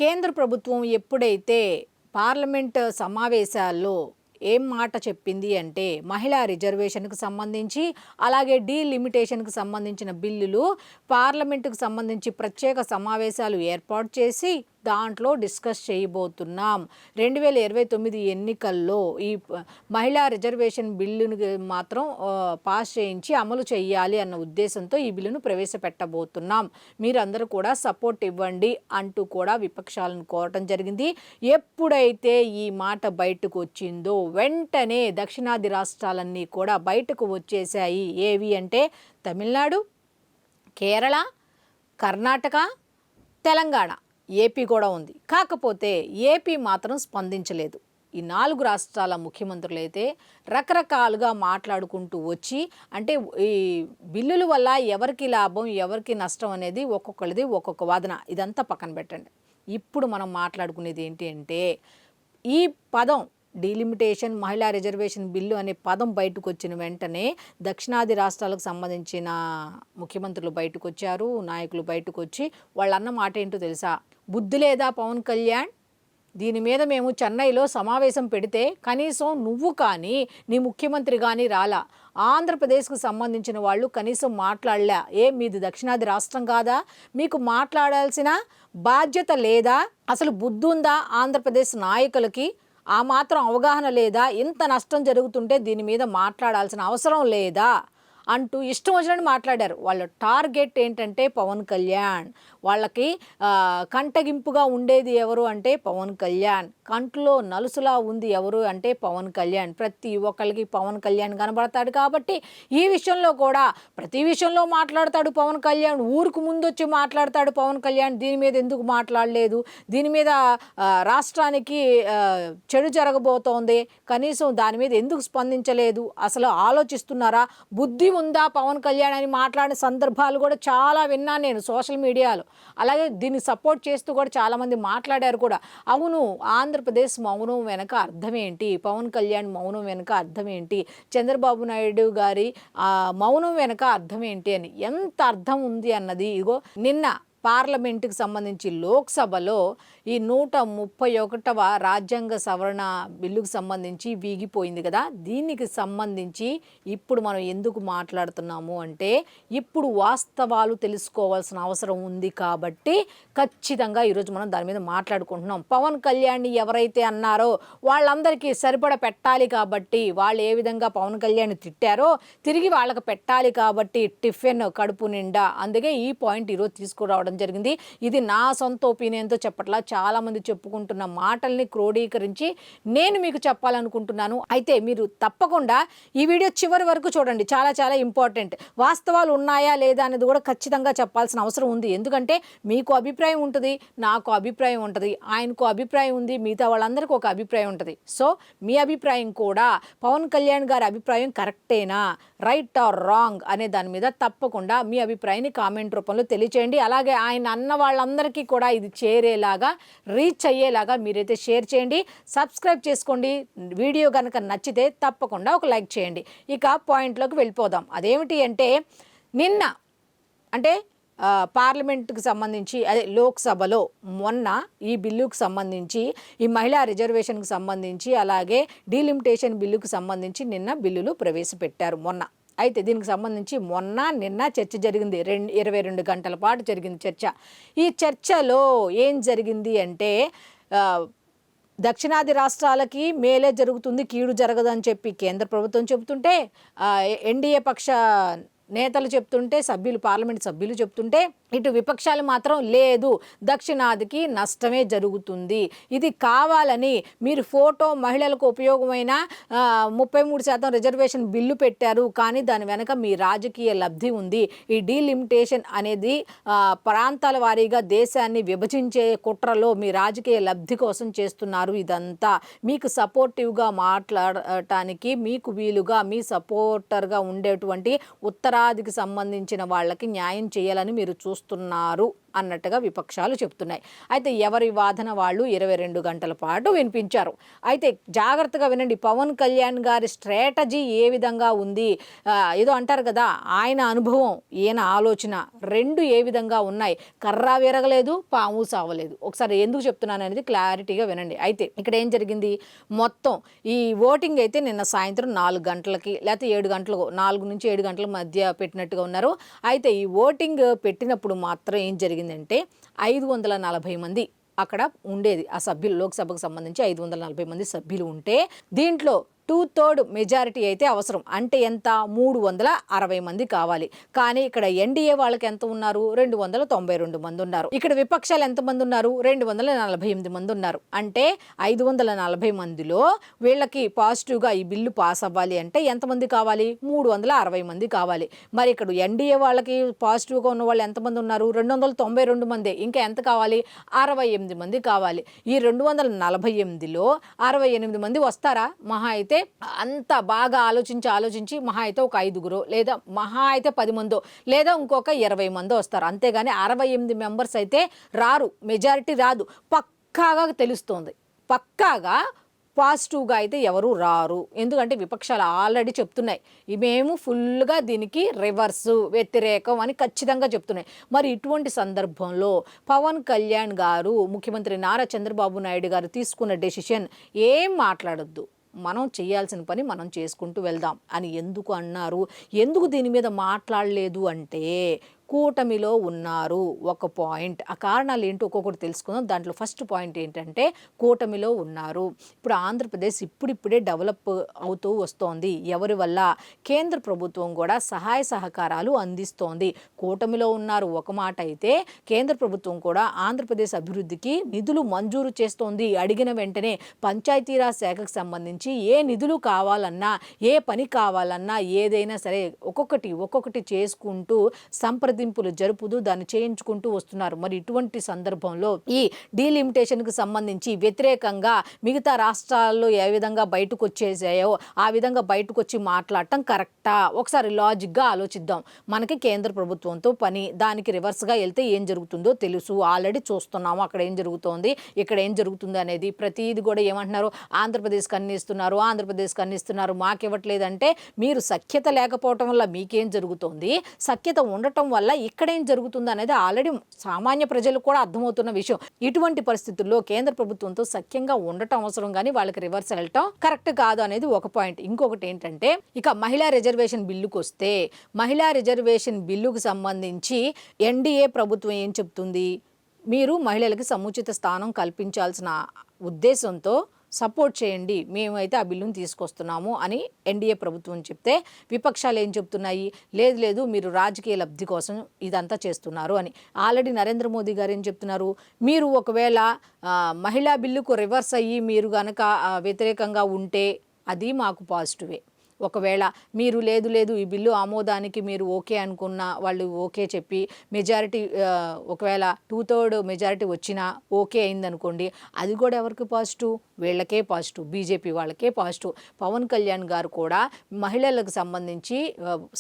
కేంద్ర ప్రభుత్వం ఎప్పుడైతే పార్లమెంట్ సమావేశాల్లో ఏం మాట చెప్పింది అంటే మహిళా రిజర్వేషన్కు సంబంధించి అలాగే డీలిమిటేషన్కు సంబంధించిన బిల్లులు పార్లమెంటుకు సంబంధించి ప్రత్యేక సమావేశాలు ఏర్పాటు చేసి దాంట్లో డిస్కస్ చేయబోతున్నాం. 2029 ఎన్నికల్లో ఈ మహిళా రిజర్వేషన్ బిల్లును మాత్రం పాస్ చేయించి అమలు చేయాలి అన్న ఉద్దేశంతో ఈ బిల్లును ప్రవేశపెట్టబోతున్నాం. మీరందరూ కూడా సపోర్ట్ ఇవ్వండి అంటూ కూడా విపక్షాలను కోరటం జరిగింది. ఎప్పుడైతే ఈ మాట బయటకు వచ్చిందో వెంటనే దక్షిణాది రాష్ట్రాలన్నీ కూడా బయటకు వచ్చేసాయి. ఏవి అంటే తమిళనాడు, కేరళ, కర్ణాటక, తెలంగాణ, ఏపీ కూడా ఉంది. కాకపోతే ఏపీ మాత్రం స్పందించలేదు. ఈ 4 రాష్ట్రాల ముఖ్యమంత్రులు అయితే రకరకాలుగా మాట్లాడుకుంటూ వచ్చి అంటే ఈ బిల్లుల వల్ల ఎవరికి లాభం ఎవరికి నష్టం అనేది ఒక్కొక్కరిది ఒక్కొక్క వాదన. ఇదంతా పక్కన పెట్టండి. ఇప్పుడు మనం మాట్లాడుకునేది ఏంటి అంటే ఈ పదం డీలిమిటేషన్ మహిళా రిజర్వేషన్ బిల్లు అనే పదం బయటకు వచ్చిన వెంటనే దక్షిణాది రాష్ట్రాలకు సంబంధించిన ముఖ్యమంత్రులు బయటకు వచ్చారు, నాయకులు బయటకు వచ్చి వాళ్ళన్న మాట ఏంటో తెలుసా? బుద్ధి లేదా పవన్ కళ్యాణ్, దీని మీద మేము చెన్నైలో సమావేశం పెడితే కనీసం నువ్వు కానీ నీ ముఖ్యమంత్రి కానీ రాలా, ఆంధ్రప్రదేశ్కు సంబంధించిన వాళ్ళు కనీసం మాట్లాడలే. మీది దక్షిణాది రాష్ట్రం కాదా? మీకు మాట్లాడాల్సిన బాధ్యత లేదా? అసలు బుద్ధి ఉందా ఆంధ్రప్రదేశ్ నాయకులకి? ఆ మాత్రం అవగాహన లేదా? ఇంత నష్టం జరుగుతుంటే దీని మీద మాట్లాడాల్సిన అవసరం లేదా అంటూ ఇష్టం వచ్చినట్టు మాట్లాడారు. వాళ్ళ టార్గెట్ ఏంటంటే పవన్ కళ్యాణ్. వాళ్ళకి కంటగింపుగా ఉండేది ఎవరు అంటే పవన్ కళ్యాణ్. కంట్లో నలుసులా ఉంది ఎవరు అంటే పవన్ కళ్యాణ్. ప్రతి ఒక్కరికి పవన్ కళ్యాణ్ కనబడతాడు కాబట్టి ఈ విషయంలో కూడా ప్రతి విషయంలో మాట్లాడతాడు పవన్ కళ్యాణ్. ఊరుకు ముందు వచ్చి మాట్లాడతాడు పవన్ కళ్యాణ్. దీని మీద ఎందుకు మాట్లాడలేదు, దీని మీద రాష్ట్రానికి చెడు జరగబోతోంది, కనీసం దాని మీద ఎందుకు స్పందించలేదు, అసలు ఆలోచిస్తున్నారా, బుద్ధి ఉందా పవన్ కళ్యాణ్ అని మాట్లాడిన సందర్భాలు కూడా చాలా విన్నాను నేను సోషల్ మీడియాలో. అలాగే దీన్ని సపోర్ట్ చేస్తూ కూడా చాలామంది మాట్లాడారు కూడా. అవును, ఆంధ్రప్రదేశ్ మౌనం వెనక అర్థం ఏంటి, పవన్ కళ్యాణ్ మౌనం వెనక అర్థం ఏంటి, చంద్రబాబు నాయుడు గారి మౌనం వెనక అర్థం ఏంటి అని ఎంత అర్థం ఉంది అన్నది ఇగో నిన్న పార్లమెంటుకి సంబంధించి లోక్సభలో ఈ 131వ రాజ్యాంగ సవరణ బిల్లుకు సంబంధించి వీగిపోయింది కదా. దీనికి సంబంధించి ఇప్పుడు మనం ఎందుకు మాట్లాడుతున్నాము అంటే ఇప్పుడు వాస్తవాలు తెలుసుకోవాల్సిన అవసరం ఉంది కాబట్టి ఖచ్చితంగా ఈరోజు మనం దాని మీద మాట్లాడుకుంటున్నాం. పవన్ కళ్యాణ్ని ఎవరైతే అన్నారో వాళ్ళందరికీ సరిపడ పెట్టాలి కాబట్టి, వాళ్ళు ఏ విధంగా పవన్ కళ్యాణ్ తిట్టారో తిరిగి వాళ్ళకి పెట్టాలి కాబట్టి టిఫిన్ కడుపు నిండా. అందుకే ఈ పాయింట్ ఈరోజు తీసుకురావడం జరిగింది. ఇది నా సొంత ఒపీనియన్తో చెప్పట్లా, చాలా మంది చెప్పుకుంటున్న మాటల్ని క్రోడీకరించి నేను మీకు చెప్పాలనుకుంటున్నాను. అయితే మీరు తప్పకుండా ఈ వీడియో చివరి వరకు చూడండి, చాలా చాలా ఇంపార్టెంట్. వాస్తవాలు ఉన్నాయా లేదా అనేది కూడా ఖచ్చితంగా చెప్పాల్సిన అవసరం ఉంది. ఎందుకంటే మీకు అభిప్రాయం ఉంటుంది, నాకు అభిప్రాయం ఉంటుంది, ఆయనకు అభిప్రాయం ఉంది, మిగతా వాళ్ళందరికీ ఒక అభిప్రాయం ఉంటుంది. సో మీ అభిప్రాయం కూడా పవన్ కళ్యాణ్ గారి అభిప్రాయం కరెక్టేనా, రైట్ ఆర్ రాంగ్ అనే దాని మీద తప్పకుండా మీ అభిప్రాయాన్ని కామెంట్ రూపంలో తెలియచేయండి. అలాగే ఆయన అన్న వాళ్ళందరికీ కూడా ఇది చేరేలాగా రీచ్ అయ్యేలాగా మీరైతే షేర్ చేయండి, సబ్స్క్రైబ్ చేసుకోండి. వీడియో కనుక నచ్చితే తప్పకుండా ఒక లైక్ చేయండి. ఇక పాయింట్లోకి వెళ్ళిపోదాం. అదేమిటి అంటే నిన్న అంటే పార్లమెంట్కి సంబంధించి అదే లోక్సభలో మొన్న ఈ బిల్లుకు సంబంధించి ఈ మహిళా రిజర్వేషన్కి సంబంధించి అలాగే డీలిమిటేషన్ బిల్లుకు సంబంధించి నిన్న బిల్లులు ప్రవేశపెట్టారు మొన్న. అయితే దీనికి సంబంధించి మొన్న నిన్న చర్చ జరిగింది. 22 గంటల పాటు జరిగింది చర్చ. ఈ చర్చలో ఏం జరిగింది అంటే దక్షిణాది రాష్ట్రాలకి మేలే జరుగుతుంది, కీడు జరగదని చెప్పి కేంద్ర ప్రభుత్వం చెబుతుంటే, ఎన్డీఏ పక్ష నేతలు చెప్తుంటే, పార్లమెంట్ సభ్యులు చెప్తుంటే, ఇటు విపక్షాలు మాత్రం లేదు దక్షిణాదికి నష్టమే జరుగుతుంది, ఇది కావాలని మీరు ఫోటో మహిళలకు ఉపయోగమైన 33% రిజర్వేషన్ బిల్లు పెట్టారు, కానీ దాని వెనక మీ రాజకీయ లబ్ధి ఉంది. ఈ డీలిమిటేషన్ అనేది ప్రాంతాల వారీగా దేశాన్ని విభజించే కుట్రలో మీ రాజకీయ లబ్ధి కోసం చేస్తున్నారు. ఇదంతా మీకు సపోర్టివ్గా మాట్లాడటానికి మీకు వీలుగా మీ సపోర్టర్గా ఉండేటువంటి ఉత్తరాదికి సంబంధించిన వాళ్ళకి న్యాయం చేయాలని మీరు చూస్తున్నారు అన్నట్టుగా విపక్షాలు చెప్తున్నాయి. అయితే ఎవరి వాదన వాళ్ళు 22 గంటల పాటు వినిపించారు. అయితే జాగ్రత్తగా వినండి, పవన్ కళ్యాణ్ గారి స్ట్రాటజీ ఏ విధంగా ఉంది, ఏదో అంటారు కదా, ఆయన అనుభవం ఈయన ఆలోచన రెండు ఏ విధంగా ఉన్నాయి. కర్ర విరగలేదు, పాము సావలేదు. ఒకసారి ఎందుకు చెప్తున్నాను అనేది క్లారిటీగా వినండి. అయితే ఇక్కడ ఏం జరిగింది, మొత్తం ఈ ఓటింగ్ అయితే నిన్న సాయంత్రం 4 గంటలకి లేకపోతే 7 గంటలకు 4 నుంచి 7 గంటల మధ్య పెట్టినట్టుగా ఉన్నారు. అయితే ఈ ఓటింగ్ పెట్టినప్పుడు మాత్రం ఏం జరిగిందంటే 540 మంది అక్కడ ఉండేది. ఆ సభ్యులు, లోక్సభకు సంబంధించి 540 మంది సభ్యులు ఉంటే దీంట్లో 2/3 మెజారిటీ అయితే అవసరం. అంటే ఎంత, 360 మంది కావాలి. కానీ ఇక్కడ ఎన్డీఏ వాళ్ళకి ఎంత ఉన్నారు, 292 మంది ఉన్నారు. ఇక్కడ విపక్షాలు ఎంతమంది ఉన్నారు, 248 మంది ఉన్నారు. అంటే 540 మందిలో వీళ్ళకి పాజిటివ్గా ఈ బిల్లు పాస్ అవ్వాలి అంటే ఎంతమంది కావాలి, 360 మంది కావాలి. మరి ఇక్కడ ఎన్డీఏ వాళ్ళకి పాజిటివ్గా ఉన్న వాళ్ళు ఎంతమంది ఉన్నారు, 292 మంది. ఇంకా ఎంత కావాలి, 68 మంది కావాలి. ఈ 248లో 68 మంది వస్తారా? మహా అయితే అంత బాగా ఆలోచించి మహా అయితే ఒక 5గురో లేదా మహా అయితే 10 మందో లేదా ఇంకొక 20 మందో వస్తారు. అంతేగాని 68 మెంబర్స్ అయితే రారు, మెజారిటీ రాదు. పక్కాగా తెలుస్తోంది, పక్కాగా పాజిటివ్గా అయితే ఎవరు రారు. ఎందుకంటే విపక్షాలు ఆల్రెడీ చెప్తున్నాయి, మేము ఫుల్గా దీనికి రివర్సు, వ్యతిరేకం అని ఖచ్చితంగా చెప్తున్నాయి. మరి ఇటువంటి సందర్భంలో పవన్ కళ్యాణ్ గారు, ముఖ్యమంత్రి నారా చంద్రబాబు నాయుడు గారు తీసుకున్న డెసిషన్, ఏం మాట్లాడొద్దు, మనం చేయాల్సిన పని మనం చేసుకుంటూ వెళ్దాం అని ఎందుకు అన్నారు, ఎందుకు దీని మీద మాట్లాడలేదు అంటే కూటమిలో ఉన్నారు. ఒక పాయింట్, ఆ కారణాలు ఏంటో ఒక్కొక్కటి తెలుసుకుందాం. దాంట్లో ఫస్ట్ పాయింట్ ఏంటంటే కూటమిలో ఉన్నారు. ఇప్పుడు ఆంధ్రప్రదేశ్ ఇప్పుడిప్పుడే డెవలప్ అవుతూ వస్తోంది. ఎవరి వల్ల, కేంద్ర ప్రభుత్వం కూడా సహాయ సహకారాలు అందిస్తోంది. కూటమిలో ఉన్నారు ఒక మాట అయితే, కేంద్ర ప్రభుత్వం కూడా ఆంధ్రప్రదేశ్ అభివృద్ధికి నిధులు మంజూరు చేస్తోంది. అడిగిన వెంటనే పంచాయతీరాజ్ శాఖకు సంబంధించి ఏ నిధులు కావాలన్నా, ఏ పని కావాలన్నా, ఏదైనా సరే ఒక్కొక్కటి చేసుకుంటూ సంప్రదింపులు జరుపుతూ దాన్ని చేయించుకుంటూ వస్తున్నారు. మరి ఇటువంటి సందర్భంలో ఈ డీలిమిటేషన్కి సంబంధించి వ్యతిరేకంగా మిగతా రాష్ట్రాల్లో ఏ విధంగా బయటకు వచ్చేసాయో ఆ విధంగా బయటకు వచ్చి మాట్లాడటం కరెక్టా? ఒకసారి లాజిక్గా ఆలోచిద్దాం. మనకి కేంద్ర ప్రభుత్వంతో పని, దానికి రివర్స్గా వెళ్తే ఏం జరుగుతుందో తెలుసు, ఆల్రెడీ చూస్తున్నాము. అక్కడ ఏం జరుగుతోంది, ఇక్కడ ఏం జరుగుతుంది అనేది ప్రతిదీ కూడా ఏమంటున్నారు, ఆంధ్రప్రదేశ్కి అన్ని ఇస్తున్నారు, మాకు ఇవ్వట్లేదంటే మీరు సఖ్యత లేకపోవటం వల్ల మీకేం జరుగుతోంది, సఖ్యత ఉండటం వల్ల ఇక్కడేం జరుగుతుంది అనేది ఆల్రెడీ సామాన్య ప్రజలకు కూడా అర్థమవుతున్న విషయం. ఇటువంటి పరిస్థితుల్లో కేంద్ర ప్రభుత్వంతో సఖ్యంగా ఉండటం అవసరం, కానీ వాళ్ళకి రివర్స్ వెళ్ళటం కరెక్ట్ కాదు అనేది ఒక పాయింట్. ఇంకొకటి ఏంటంటే, ఇక మహిళా రిజర్వేషన్ బిల్లుకు వస్తే, మహిళా రిజర్వేషన్ బిల్లుకు సంబంధించి ఎన్డీఏ ప్రభుత్వం ఏం చెప్తుంది, మీరు మహిళలకి సముచిత స్థానం కల్పించాల్సిన ఉద్దేశంతో సపోర్ట్ చేయండి, మేమైతే ఆ బిల్లును తీసుకొస్తున్నాము అని ఎన్డీఏ ప్రభుత్వం చెప్తే, విపక్షాలు ఏం చెప్తున్నాయి, లేదు మీరు రాజకీయ లబ్ధి కోసం ఇదంతా చేస్తున్నారు అని. ఆల్రెడీ నరేంద్ర మోదీ గారు ఏం చెప్తున్నారు, మీరు ఒకవేళ మహిళా బిల్లుకు రివర్స్ అయ్యి మీరు కనుక వ్యతిరేకంగా ఉంటే అది మాకు పాజిటివే. ఒకవేళ మీరు లేదు ఈ బిల్లు ఆమోదానికి మీరు ఓకే అనుకున్న వాళ్ళు ఓకే చెప్పి మెజారిటీ, ఒకవేళ 2/3 మెజారిటీ వచ్చినా ఓకే అయిందనుకోండి, అది కూడా ఎవరికి పాజిటివ్, వీళ్ళకే పాజిటివ్, బీజేపీ వాళ్ళకే పాజిటివ్. పవన్ కళ్యాణ్ గారు కూడా మహిళలకు సంబంధించి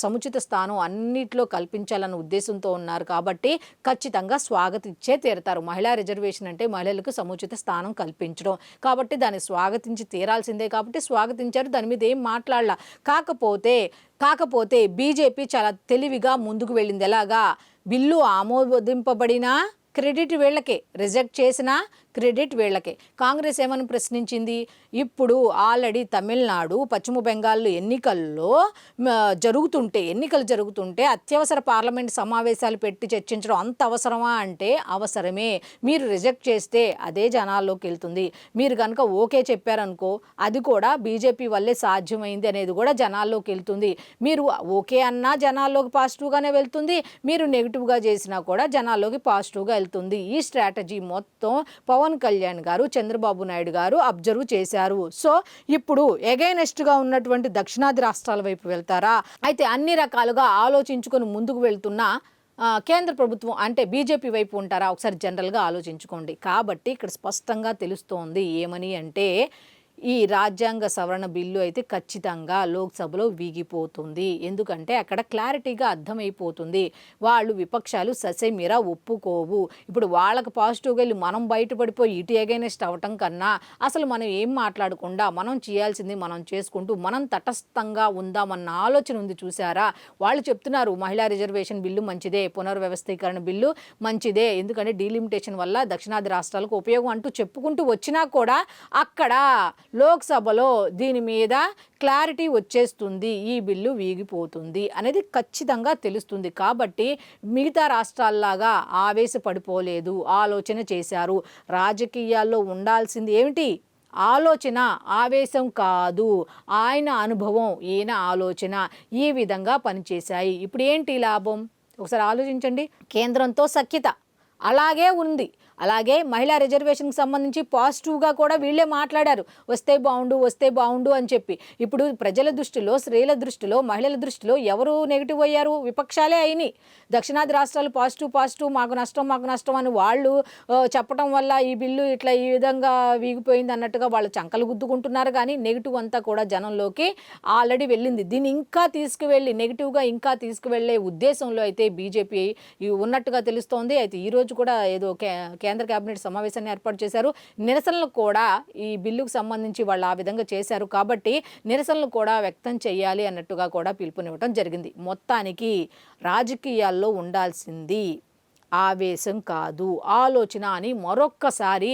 సముచిత స్థానం అన్నిట్లో కల్పించాలన్న ఉద్దేశంతో ఉన్నారు కాబట్టి ఖచ్చితంగా స్వాగతించే తీరుతారు. మహిళా రిజర్వేషన్ అంటే మహిళలకు సముచిత స్థానం కల్పించడం కాబట్టి దాన్ని స్వాగతించి తీరాల్సిందే కాబట్టి స్వాగతించారు, దాని మీద ఏం మాట్లాడాల. కాకపోతే బీజేపీ చాలా తెలివిగా ముందుకు వెళ్ళింది. ఎలాగా, బిల్లు ఆమోదింపబడినా క్రెడిట్ వీళ్ళకే, రిజెక్ట్ చేసినా క్రెడిట్ వీళ్ళకే. కాంగ్రెస్ ఏమని ప్రశ్నించింది, ఇప్పుడు ఆల్రెడీ తమిళనాడు, పశ్చిమ బెంగాల్లో ఎన్నికలు జరుగుతుంటే అత్యవసర పార్లమెంట్ సమావేశాలు పెట్టి చర్చించడం అంత అవసరమా అంటే అవసరమే. మీరు రిజెక్ట్ చేస్తే అదే జనాల్లోకి వెళ్తుంది, మీరు కనుక ఓకే చెప్పారనుకో అది కూడా బీజేపీ వల్లే సాధ్యమైంది అనేది కూడా జనాల్లోకి వెళ్తుంది. మీరు ఓకే అన్నా జనాల్లోకి పాజిటివ్గానే వెళ్తుంది, మీరు నెగిటివ్గా చేసినా కూడా జనాల్లోకి పాజిటివ్గా వెళ్తుంది. ఈ స్ట్రాటజీ మొత్తం పవన్ కళ్యాణ్ గారు, చంద్రబాబు నాయుడు గారు అబ్జర్వ్ చేశారు. సో ఇప్పుడు ఎగైనెస్ట్గా ఉన్నటువంటి దక్షిణాది రాష్ట్రాల వైపు వెళ్తారా, అయితే అన్ని రకాలుగా ఆలోచించుకొని ముందుకు వెళ్తున్న కేంద్ర ప్రభుత్వం అంటే బీజేపీ వైపు ఉంటారా, ఒకసారి జనరల్గా ఆలోచించుకోండి. కాబట్టి ఇక్కడ స్పష్టంగా తెలుస్తోంది ఏమని అంటే, ఈ రాజ్యాంగ సవరణ బిల్లు అయితే ఖచ్చితంగా లోక్సభలో వీగిపోతుంది. ఎందుకంటే అక్కడ క్లారిటీగా అర్థమైపోతుంది. వాళ్ళు విపక్షాలు ససేమిరా ఒప్పుకోవు. ఇప్పుడు వాళ్ళకి పాజిటివ్గా వెళ్ళి మనం బయటపడిపోయి ఇటు ఎగైనెస్ట్ అవ్వటం కన్నా అసలు మనం ఏం మాట్లాడకుండా మనం చేయాల్సింది మనం చేసుకుంటూ మనం తటస్థంగా ఉందామన్న ఆలోచన ఉంది. చూసారా, వాళ్ళు చెప్తున్నారు మహిళా రిజర్వేషన్ బిల్లు మంచిదే, పునర్వ్యవస్థీకరణ బిల్లు మంచిదే, ఎందుకంటే డీలిమిటేషన్ వల్ల దక్షిణాది రాష్ట్రాలకు ఉపయోగం అంటూ చెప్పుకుంటూ వచ్చినా కూడా అక్కడ లోక్సభలో దీని మీద క్లారిటీ వచ్చేస్తుంది, ఈ బిల్లు వీగిపోతుంది అనేది ఖచ్చితంగా తెలుస్తుంది. కాబట్టి మిగతా రాష్ట్రాల్లాగా ఆవేశపడిపోలేదు, ఆలోచన చేశారు. రాజకీయాల్లో ఉండాల్సింది ఏమిటి? ఆలోచన, ఆవేశం కాదు. ఆయన అనుభవం, ఈయన ఆలోచన ఈ విధంగా పనిచేశాయి. ఇప్పుడు ఏంటి లాభం? ఒకసారి ఆలోచించండి. కేంద్రంతో సఖ్యత అలాగే ఉంది. అలాగే మహిళా రిజర్వేషన్కి సంబంధించి పాజిటివ్గా కూడా వీళ్ళే మాట్లాడారు, వస్తే బాగుండు అని చెప్పి. ఇప్పుడు ప్రజల దృష్టిలో, స్త్రీల దృష్టిలో, మహిళల దృష్టిలో ఎవరు నెగిటివ్ అయ్యారు? విపక్షాలే అయినాయి. దక్షిణాది రాష్ట్రాలు పాజిటివ్ మాకు నష్టం అని వాళ్ళు చెప్పడం వల్ల ఈ బిల్లు ఇట్లా ఈ విధంగా వీగిపోయింది అన్నట్టుగా వాళ్ళు చంకలు గుద్దుకుంటున్నారు. కానీ నెగిటివ్ అంతా కూడా జనంలోకి ఆల్రెడీ వెళ్ళింది. దీన్ని ఇంకా తీసుకువెళ్ళి నెగిటివ్గా ఇంకా తీసుకువెళ్ళే ఉద్దేశంలో అయితే బీజేపీ ఉన్నట్టుగా తెలుస్తోంది. అయితే ఈరోజు కూడా ఏదో కేంద్ర కేబినెట్ సమావేశాన్ని ఏర్పాటు చేశారు. నిరసనలు కూడా ఈ బిల్లుకు సంబంధించి వాళ్ళు ఆ విధంగా చేశారు. కాబట్టి నిరసనలు కూడా వ్యక్తం చేయాలి అన్నట్టుగా కూడా పిలుపునివ్వడం జరిగింది. మొత్తానికి రాజకీయాల్లో ఉండాల్సింది ఆవేశం కాదు, ఆలోచన అని మరొక్కసారి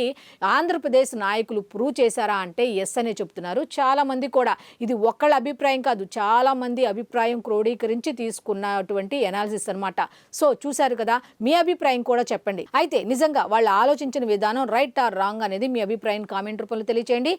ఆంధ్రప్రదేశ్ నాయకులు ప్రూవ్ చేశారా అంటే ఎస్ అనే చెప్తున్నారు. చాలామంది కూడా ఇది ఒక్కళ్ళ అభిప్రాయం కాదు, చాలామంది అభిప్రాయం క్రోడీకరించి తీసుకున్నటువంటి ఎనాలిసిస్ అనమాట. సో చూశారు కదా, మీ అభిప్రాయం కూడా చెప్పండి. అయితే నిజంగా వాళ్ళు ఆలోచించిన విధానం రైట్ ఆర్ రాంగ్ అనేది మీ అభిప్రాయం కామెంట్ రూపంలో తెలియచేయండి.